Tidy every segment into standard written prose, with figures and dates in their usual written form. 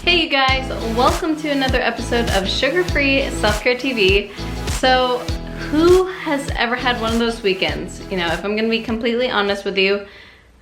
Hey you guys, welcome to another episode of Sugar-Free Self-Care TV. So who has ever had one of those weekends? You know, if I'm gonna be completely honest with you,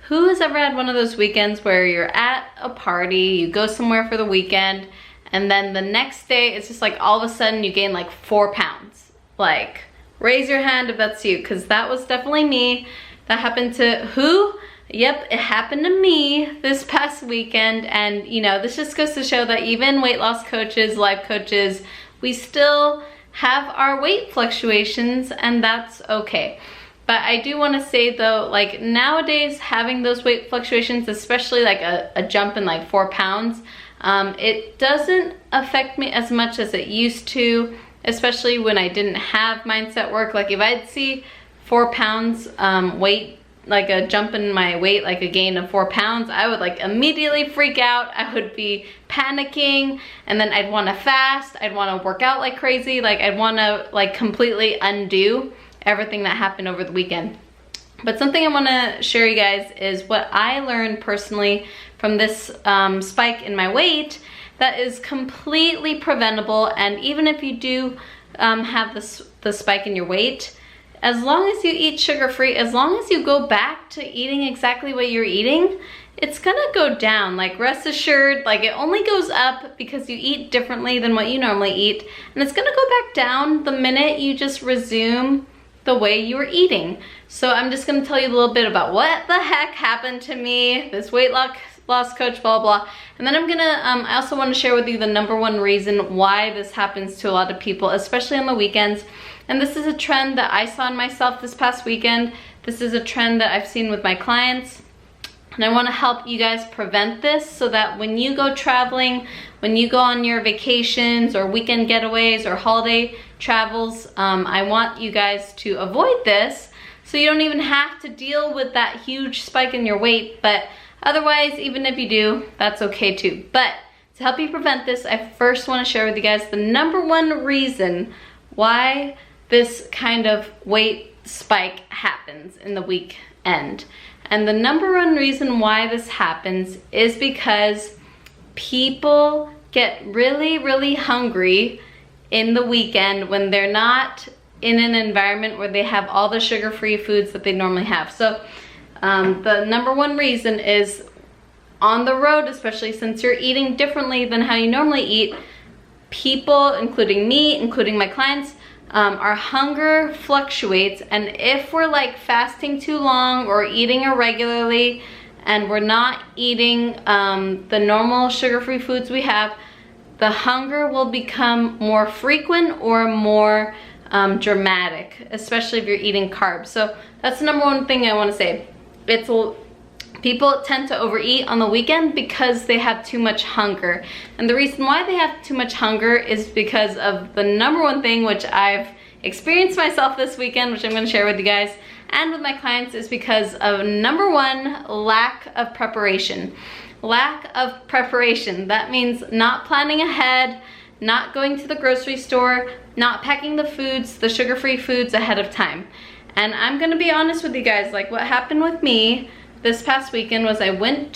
who has ever had one of those weekends where you're at a party, you go somewhere for the weekend, and then the next day it's just like all of a sudden you gain like 4 pounds? Like, raise your hand if that's you, because that was definitely me. That happened to who? Yep, it happened to me this past weekend, and you know, this just goes to show that even weight loss coaches, life coaches, we still have our weight fluctuations, and that's okay. But I do want to say though, like nowadays having those weight fluctuations, especially like a jump in like 4 pounds, it doesn't affect me as much as it used to, especially when I didn't have mindset work. Like if I'd see 4 pounds weight, like a jump in my weight, like a gain of 4 pounds, I would like immediately freak out. I would be panicking, and then I'd want to fast. I'd want to work out like crazy. Like I'd want to like completely undo everything that happened over the weekend. But something I want to share you guys is what I learned personally from this spike in my weight that is completely preventable. And even if you do have the spike in your weight, as long as you eat sugar-free, as long as you go back to eating exactly what you're eating, it's gonna go down. Like, rest assured, like it only goes up because you eat differently than what you normally eat, and it's gonna go back down the minute you just resume the way you were eating. So I'm just gonna tell you a little bit about what the heck happened to me, this weight loss coach, blah, blah. And then I'm gonna, I also wanna share with you the #1 reason why this happens to a lot of people, especially on the weekends. And this is a trend that I saw in myself this past weekend. This is a trend that I've seen with my clients. And I wanna help you guys prevent this so that when you go traveling, when you go on your vacations or weekend getaways or holiday travels, I want you guys to avoid this so you don't even have to deal with that huge spike in your weight. But otherwise, even if you do, that's okay too. But to help you prevent this, I first wanna share with you guys the #1 reason why this kind of weight spike happens in the weekend. And the #1 reason why this happens is because people get really, really hungry in the weekend when they're not in an environment where they have all the sugar-free foods that they normally have. So the #1 reason is on the road, especially since you're eating differently than how you normally eat, people, including me, including my clients, our hunger fluctuates. And if we're like fasting too long or eating irregularly and we're not eating the normal sugar-free foods we have, the hunger will become more frequent or more dramatic, especially if you're eating carbs. So that's the #1 thing I want to say. People tend to overeat on the weekend because they have too much hunger. And the reason why they have too much hunger is because of the #1 thing, which I've experienced myself this weekend, which I'm gonna share with you guys and with my clients, is because of #1, lack of preparation. Lack of preparation. That means not planning ahead, not going to the grocery store, not packing the foods, the sugar-free foods ahead of time. And I'm gonna be honest with you guys, like what happened with me this past weekend was I was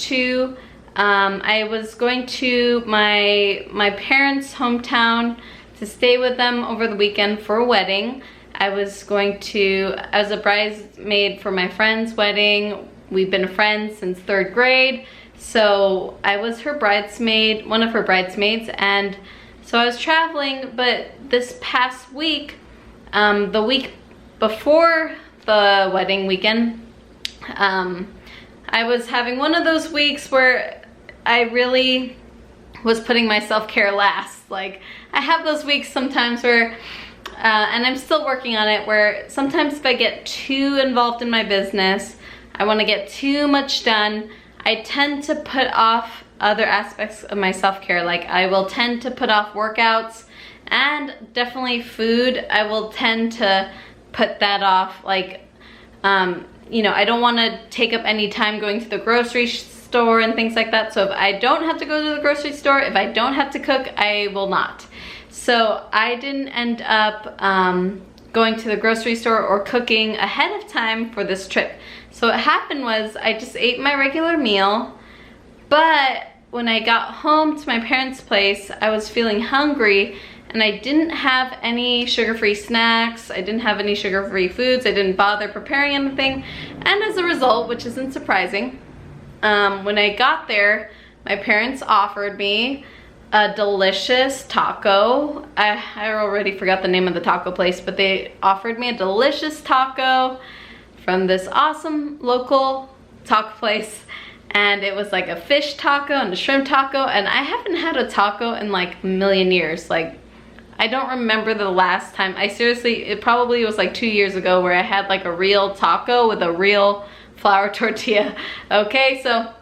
going to my parents' hometown to stay with them over the weekend for a wedding. I was a bridesmaid for my friend's wedding. We've been friends since 3rd grade. So I was her bridesmaid, one of her bridesmaids, and so I was traveling. But this past week, the week before the wedding weekend, I was having one of those weeks where I really was putting my self-care last. Like, I have those weeks sometimes where, and I'm still working on it, where sometimes if I get too involved in my business, I want to get too much done, I tend to put off other aspects of my self-care. Like, I will tend to put off workouts and definitely food. I will tend to put that off. Like, you know, I don't want to take up any time going to the grocery store and things like that. So if I don't have to go to the grocery store, if I don't have to cook, I will not. So I didn't end up going to the grocery store or cooking ahead of time for this trip. So what happened was I just ate my regular meal, but when I got home to my parents' place, I was feeling hungry and I didn't have any sugar-free snacks. I didn't have any sugar-free foods. I didn't bother preparing anything. And as a result, which isn't surprising, when I got there, my parents offered me a delicious taco. I already forgot the name of the taco place, but they offered me a delicious taco from this awesome local taco place. And it was like a fish taco and a shrimp taco, and I haven't had a taco in like a million years. Like, I don't remember the last time. It probably was like 2 years ago where I had like a real taco with a real flour tortilla. Okay, so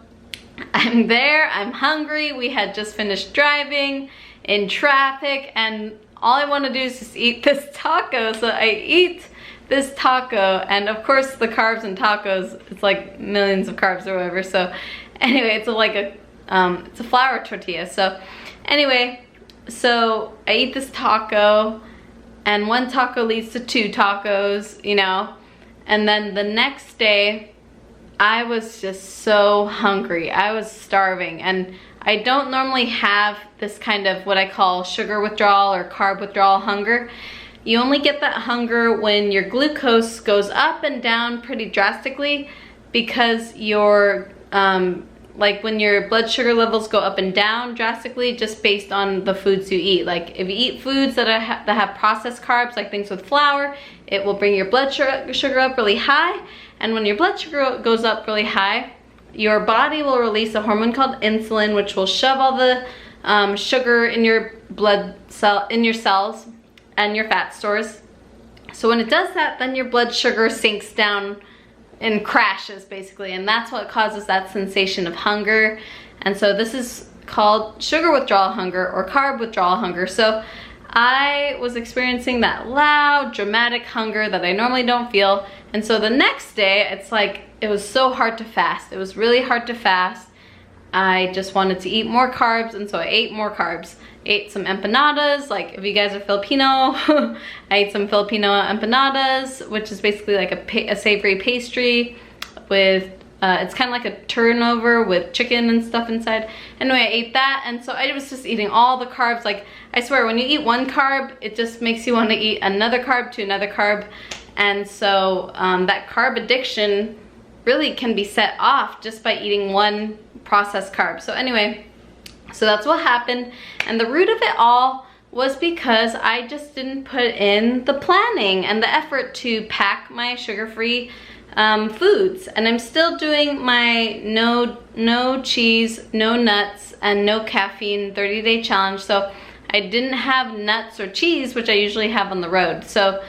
I'm there, I'm hungry. We had just finished driving in traffic, and all I want to do is just eat this taco. So I eat this taco, and of course the carbs in tacos, it's like millions of carbs or whatever. So anyway, it's a flour tortilla. So anyway, so I eat this taco, and one taco leads to 2 tacos, you know, and then the next day I was just so hungry. I was starving, and I don't normally have this kind of what I call sugar withdrawal or carb withdrawal hunger. You only get that hunger when your glucose goes up and down pretty drastically, because your like when your blood sugar levels go up and down drastically just based on the foods you eat. Like if you eat foods that have processed carbs, like things with flour, it will bring your blood sugar up really high. And when your blood sugar goes up really high, your body will release a hormone called insulin, which will shove all the sugar in your cells and your fat stores. So when it does that, then your blood sugar sinks down and crashes basically, and that's what causes that sensation of hunger. And so this is called sugar withdrawal hunger or carb withdrawal hunger. So I was experiencing that loud, dramatic hunger that I normally don't feel. And so the next day, it's like, it was so hard to fast. It was really hard to fast. I just wanted to eat more carbs, and so I ate more carbs. Ate some empanadas, like if you guys are Filipino, I ate some Filipino empanadas, which is basically like a savory pastry with, it's kind of like a turnover with chicken and stuff inside. Anyway, I ate that, and so I was just eating all the carbs. Like, I swear, when you eat one carb, it just makes you want to eat another carb to another carb. And so that carb addiction really can be set off just by eating one processed carb. So anyway, so that's what happened, and the root of it all was because I just didn't put in the planning and the effort to pack my sugar-free foods. And I'm still doing my no cheese, no nuts, and no caffeine 30-day challenge. So I didn't have nuts or cheese, which I usually have on the road. So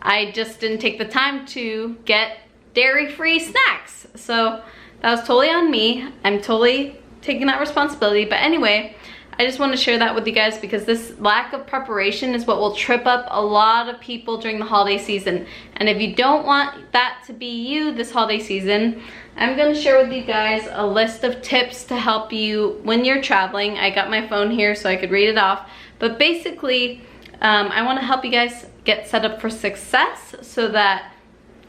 I just didn't take the time to get dairy-free snacks. So that was totally on me. I'm totally taking that responsibility. But anyway, I just want to share that with you guys, because this lack of preparation is what will trip up a lot of people during the holiday season. And if you don't want that to be you this holiday season, I'm going to share with you guys a list of tips to help you when you're traveling. I got my phone here so I could read it off. But basically, I want to help you guys get set up for success so that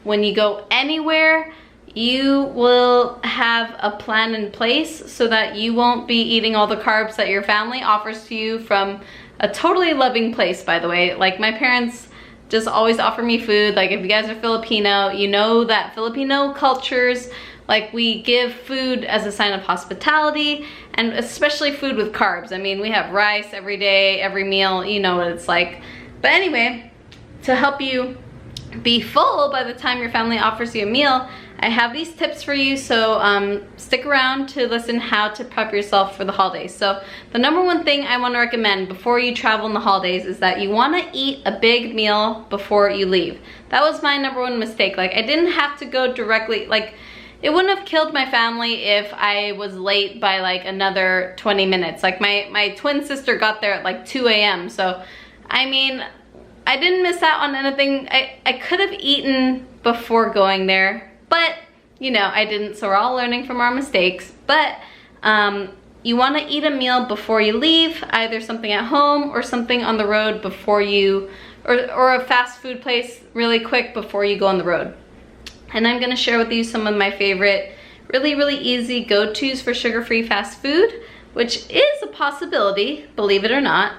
when you go anywhere, you will have a plan in place so that you won't be eating all the carbs that your family offers to you from a totally loving place, by the way. Like, my parents just always offer me food. Like, if you guys are Filipino, you know that Filipino cultures, like, we give food as a sign of hospitality, and especially food with carbs. I mean, we have rice every day, every meal, you know what it's like. But anyway, to help you be full by the time your family offers you a meal, I have these tips for you, so stick around to listen how to prep yourself for the holidays. So the number one thing I want to recommend before you travel in the holidays is that you want to eat a big meal before you leave. That was my number one mistake. Like, I didn't have to go directly, like, it wouldn't have killed my family if I was late by like another 20 minutes. Like, my twin sister got there at like 2 a.m. So, I mean, I didn't miss out on anything. I could have eaten before going there, but you know, I didn't. So we're all learning from our mistakes. But you want to eat a meal before you leave, either something at home or something on the road before you, or a fast food place really quick before you go on the road. And I'm going to share with you some of my favorite really easy go-tos for sugar-free fast food, which is a possibility, believe it or not.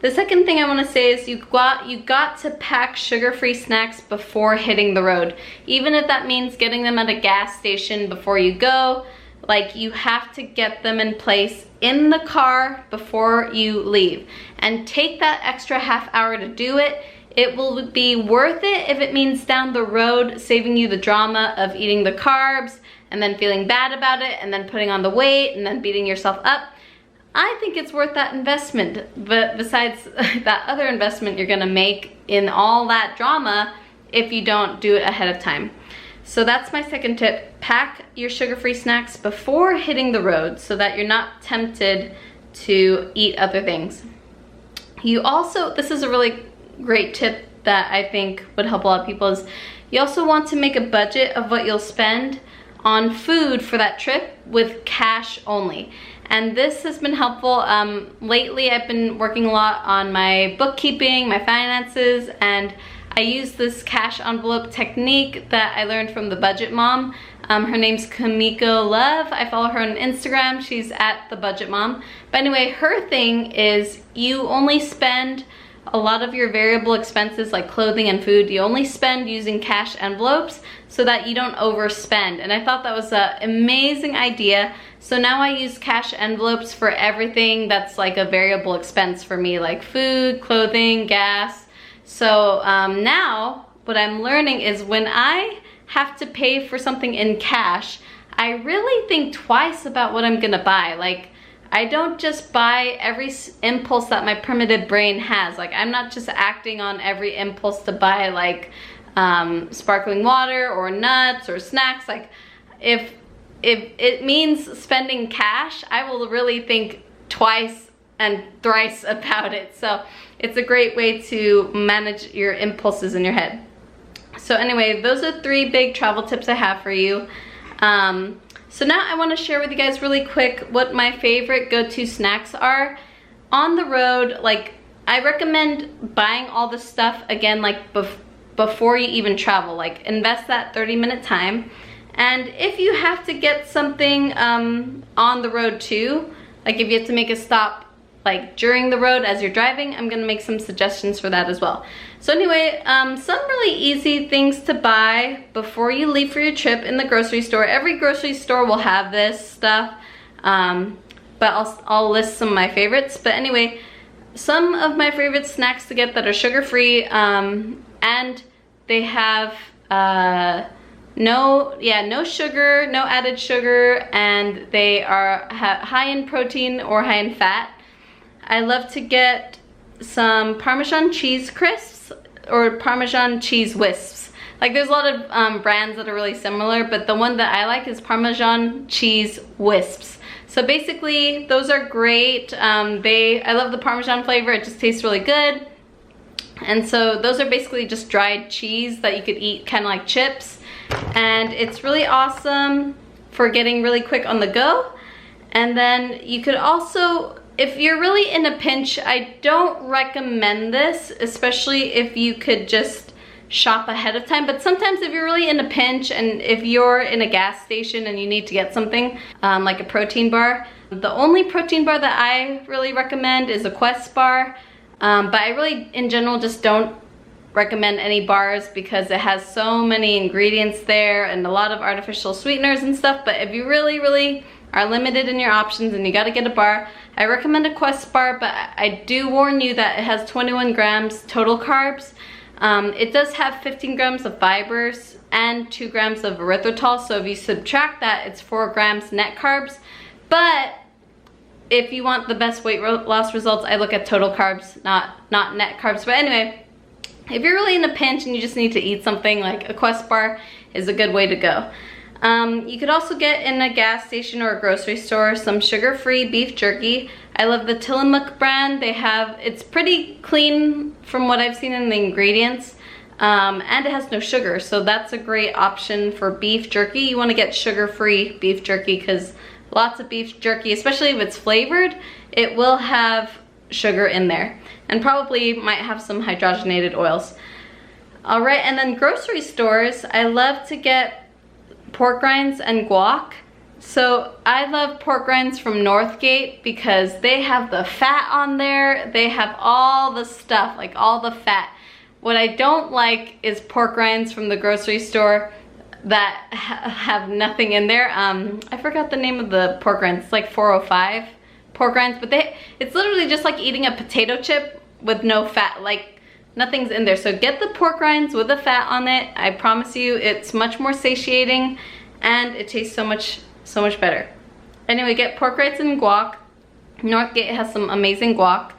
The second thing I want to say is you got to pack sugar-free snacks before hitting the road. Even if that means getting them at a gas station before you go, like you have to get them in place in the car before you leave. And take that extra half hour to do it. It will be worth it if it means down the road saving you the drama of eating the carbs and then feeling bad about it and then putting on the weight and then beating yourself up. I think it's worth that investment, but besides that other investment you're gonna make in all that drama if you don't do it ahead of time. So that's my second tip. Pack your sugar-free snacks before hitting the road so that you're not tempted to eat other things. You also, this is a really great tip that I think would help a lot of people, is you also want to make a budget of what you'll spend on food for that trip with cash only. And this has been helpful. Lately I've been working a lot on my bookkeeping, my finances, and I use this cash envelope technique that I learned from the Budget Mom. Her name's Kamiko Love. I follow her on Instagram. She's at the Budget Mom. But anyway, her thing is you only spend a lot of your variable expenses like clothing and food, you only spend using cash envelopes so that you don't overspend. And I thought that was an amazing idea. So now I use cash envelopes for everything that's like a variable expense for me, like food, clothing, gas. So now what I'm learning is when I have to pay for something in cash, I really think twice about what I'm gonna buy. Like, I don't just buy every impulse that my primitive brain has. Like, I'm not just acting on every impulse to buy like sparkling water or nuts or snacks. Like, if it means spending cash, I will really think twice and thrice about it. So it's a great way to manage your impulses in your head. So anyway, those are 3 big travel tips I have for you. So now I want to share with you guys really quick what my favorite go-to snacks are on the road. Like, I recommend buying all the stuff again like before you even travel. Like, invest that 30-minute time. And if you have to get something on the road too, like if you have to make a stop like during the road as you're driving, I'm gonna make some suggestions for that as well. So anyway, some really easy things to buy before you leave for your trip in the grocery store. Every grocery store will have this stuff, but I'll list some of my favorites. But anyway, some of my favorite snacks to get that are sugar-free, and they have no sugar, no added sugar, and they are high in protein or high in fat. I love to get some Parmesan cheese crisps or Parmesan cheese wisps. Like, there's a lot of brands that are really similar, but the one that I like is Parmesan cheese wisps. So basically, those are great. I love the Parmesan flavor. It just tastes really good. And so those are basically just dried cheese that you could eat kind of like chips. And it's really awesome for getting really quick on the go. And then you could also, if you're really in a pinch, I don't recommend this, especially if you could just shop ahead of time. But sometimes if you're really in a pinch and if you're in a gas station and you need to get something like a protein bar, the only protein bar that I really recommend is a Quest bar. But I really, in general, just don't recommend any bars because it has so many ingredients there and a lot of artificial sweeteners and stuff. But if you really are limited in your options and you gotta get a bar, I recommend a Quest bar, but I do warn you that it has 21 grams total carbs. It does have 15 grams of fibers and 2 grams of erythritol, so if you subtract that, it's 4 grams net carbs. But if you want the best weight loss results, I look at total carbs, not net carbs. But anyway, if you're really in a pinch and you just need to eat something, like a Quest bar is a good way to go. You could also get in a gas station or a grocery store some sugar-free beef jerky. I love the Tillamook brand. It's pretty clean from what I've seen in the ingredients, and it has no sugar, so that's a great option for beef jerky. You want to get sugar-free beef jerky because lots of beef jerky, especially if it's flavored, it will have sugar in there and probably might have some hydrogenated oils. All right, and then grocery stores, I love to get pork rinds and guac. So I love pork rinds from Northgate because they have the fat on there. They have all the stuff, like all the fat. What I don't like is pork rinds from the grocery store that have nothing in there. I forgot the name of the pork rinds. It's like 405 pork rinds, but it's literally just like eating a potato chip with no fat, like nothing's in there. So get the pork rinds with the fat on it. I promise you it's much more satiating and it tastes so much better. Anyway, get pork rinds and guac. Northgate has some amazing guac.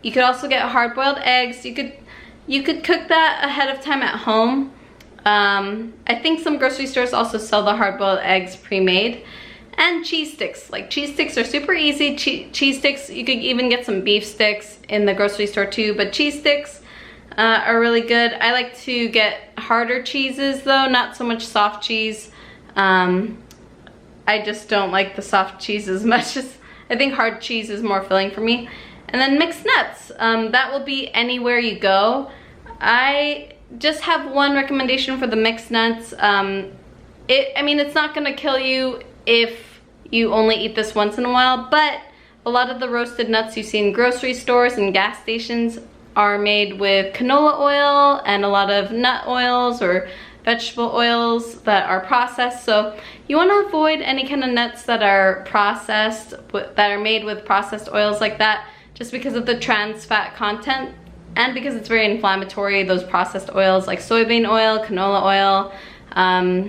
You could also get hard-boiled eggs. You could cook that ahead of time at home. I think some grocery stores also sell the hard-boiled eggs pre-made. And cheese sticks. Like, cheese sticks are super easy. Cheese sticks, you could even get some beef sticks in the grocery store too, but cheese sticks are really good. I like to get harder cheeses though, not so much soft cheese. I just don't like the soft cheese as much as, I think hard cheese is more filling for me. And then mixed nuts, that will be anywhere you go. I just have one recommendation for the mixed nuts. I mean, it's not gonna kill you if you only eat this once in a while, but a lot of the roasted nuts you see in grocery stores and gas stations are made with canola oil and a lot of nut oils or vegetable oils that are processed. So you want to avoid any kind of nuts that are processed, that are made with processed oils like that, just because of the trans fat content and because it's very inflammatory. Those processed oils like soybean oil, canola oil,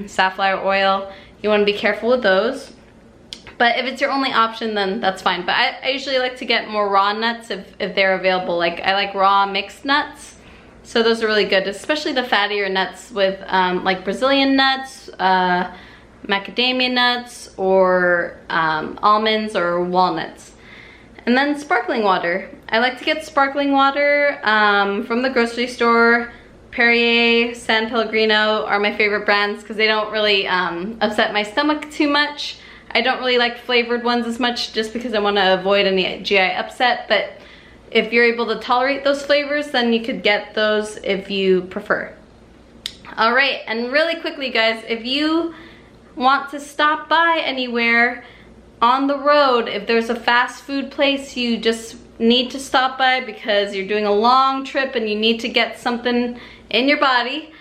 safflower oil, you want to be careful with those. But if it's your only option, then that's fine. But I usually like to get more raw nuts if they're available. Like, I like raw mixed nuts. So those are really good, especially the fattier nuts with like Brazilian nuts, macadamia nuts, or almonds or walnuts. And then sparkling water. I like to get sparkling water from the grocery store. Perrier, San Pellegrino are my favorite brands because they don't really upset my stomach too much. I don't really like flavored ones as much just because I want to avoid any GI upset, but if you're able to tolerate those flavors, then you could get those if you prefer. All right, and really quickly guys, if you want to stop by anywhere on the road, if there's a fast food place you just need to stop by because you're doing a long trip and you need to get something in your body,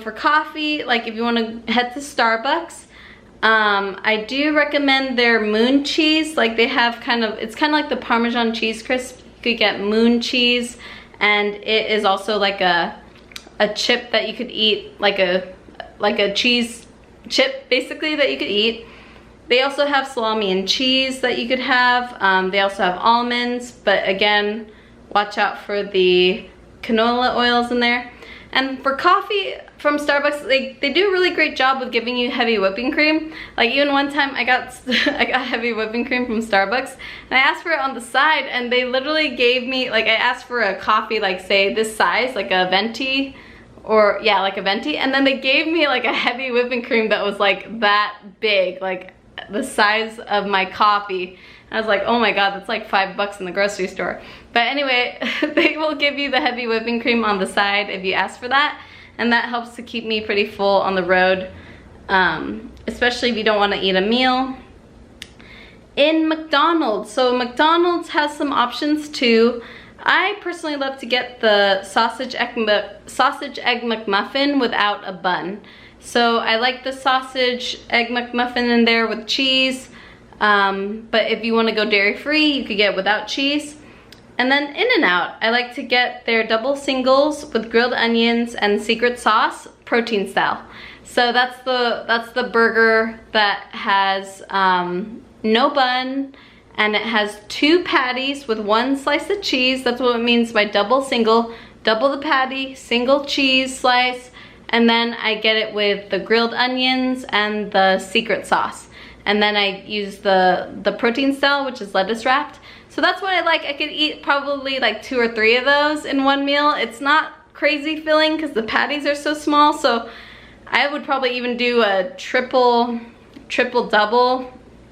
for coffee, like if you want to head to Starbucks, I do recommend their moon cheese. Like they have it's kind of like the Parmesan cheese crisp. You could get moon cheese, and it is also like a chip that you could eat, like a cheese chip basically that you could eat. They also have salami and cheese that you could have. They also have almonds, but again, watch out for the canola oils in there. And for coffee from Starbucks, they do a really great job with giving you heavy whipping cream. Like even one time I got heavy whipping cream from Starbucks and I asked for it on the side and they literally gave me, like I asked for a coffee like say this size, like a venti, or yeah, like a venti, and then they gave me like a heavy whipping cream that was like that big, like the size of my coffee. I was like, oh my god, that's like $5 in the grocery store. But anyway, they will give you the heavy whipping cream on the side if you ask for that, and that helps to keep me pretty full on the road, especially if you don't want to eat a meal. In McDonald's, so McDonald's has some options too. I personally love to get the sausage egg McMuffin without a bun. So I like the sausage egg McMuffin in there with cheese. But if you want to go dairy-free, you could get without cheese. And then In-N-Out, I like to get their double singles with grilled onions and secret sauce, protein style. So that's the burger that has no bun, and it has 2 patties with 1 slice of cheese. That's what it means by double single. Double the patty, single cheese slice, and then I get it with the grilled onions and the secret sauce. And then I use the protein style, which is lettuce wrapped. So that's what I like. I could eat probably like 2 or 3 of those in one meal. It's not crazy filling because the patties are so small. So I would probably even do a triple double.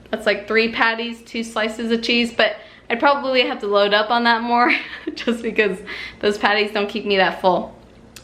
That's like 3 patties, 2 slices of cheese. But I'd probably have to load up on that more just because those patties don't keep me that full.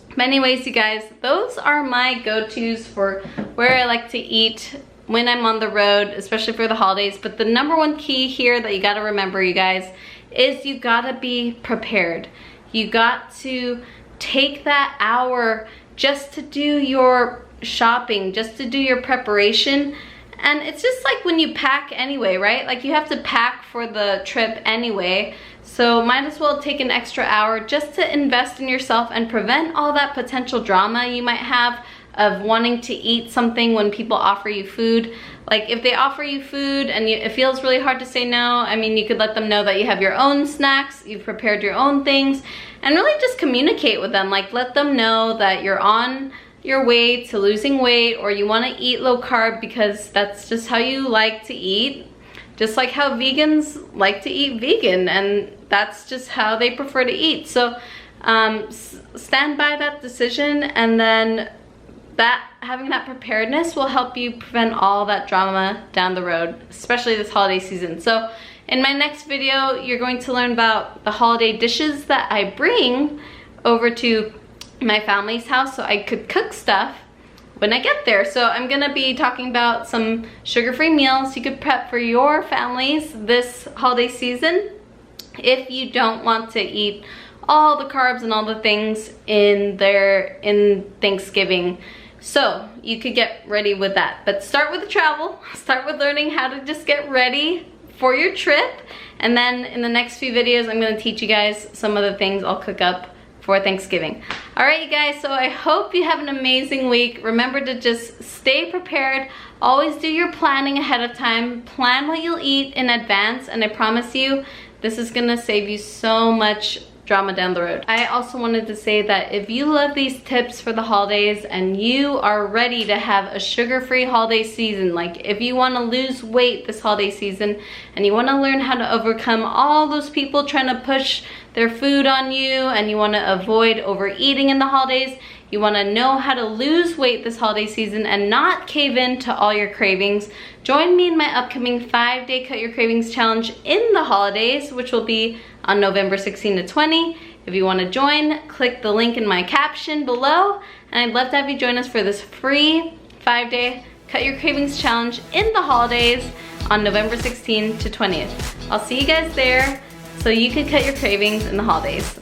But anyways, you guys, those are my go-tos for where I like to eat when I'm on the road, especially for the holidays. But the number one key here that you gotta remember, you guys, is you gotta be prepared. You got to take that hour just to do your shopping, just to do your preparation. And it's just like when you pack anyway, right? Like you have to pack for the trip anyway. So might as well take an extra hour just to invest in yourself and prevent all that potential drama you might have of wanting to eat something when people offer you food. Like if they offer you food and it feels really hard to say no, I mean, you could let them know that you have your own snacks, you've prepared your own things, and really just communicate with them. Like let them know that you're on your way to losing weight, or you want to eat low carb because that's just how you like to eat. Just like how vegans like to eat vegan, and that's just how they prefer to eat. So stand by that decision, and then having that preparedness will help you prevent all that drama down the road, especially this holiday season. So in my next video, you're going to learn about the holiday dishes that I bring over to my family's house so I could cook stuff when I get there. So I'm gonna be talking about some sugar-free meals you could prep for your families this holiday season if you don't want to eat all the carbs and all the things in Thanksgiving. So you could get ready with that. But start with the travel, start with learning how to just get ready for your trip. And then in the next few videos, I'm gonna teach you guys some of the things I'll cook up for Thanksgiving. All right, you guys, so I hope you have an amazing week. Remember to just stay prepared. Always do your planning ahead of time. Plan what you'll eat in advance, and I promise you, this is gonna save you so much drama down the road. I also wanted to say that if you love these tips for the holidays and you are ready to have a sugar-free holiday season, like if you want to lose weight this holiday season and you want to learn how to overcome all those people trying to push their food on you, and you want to avoid overeating in the holidays, you want to know how to lose weight this holiday season and not cave in to all your cravings, join me in my upcoming 5-day Cut Your Cravings challenge in the holidays, which will be on November 16 to 20. If you want to join, click the link in my caption below, and I'd love to have you join us for this free 5-day Cut Your Cravings challenge in the holidays on November 16 to 20th. I'll see you guys there so you can cut your cravings in the holidays.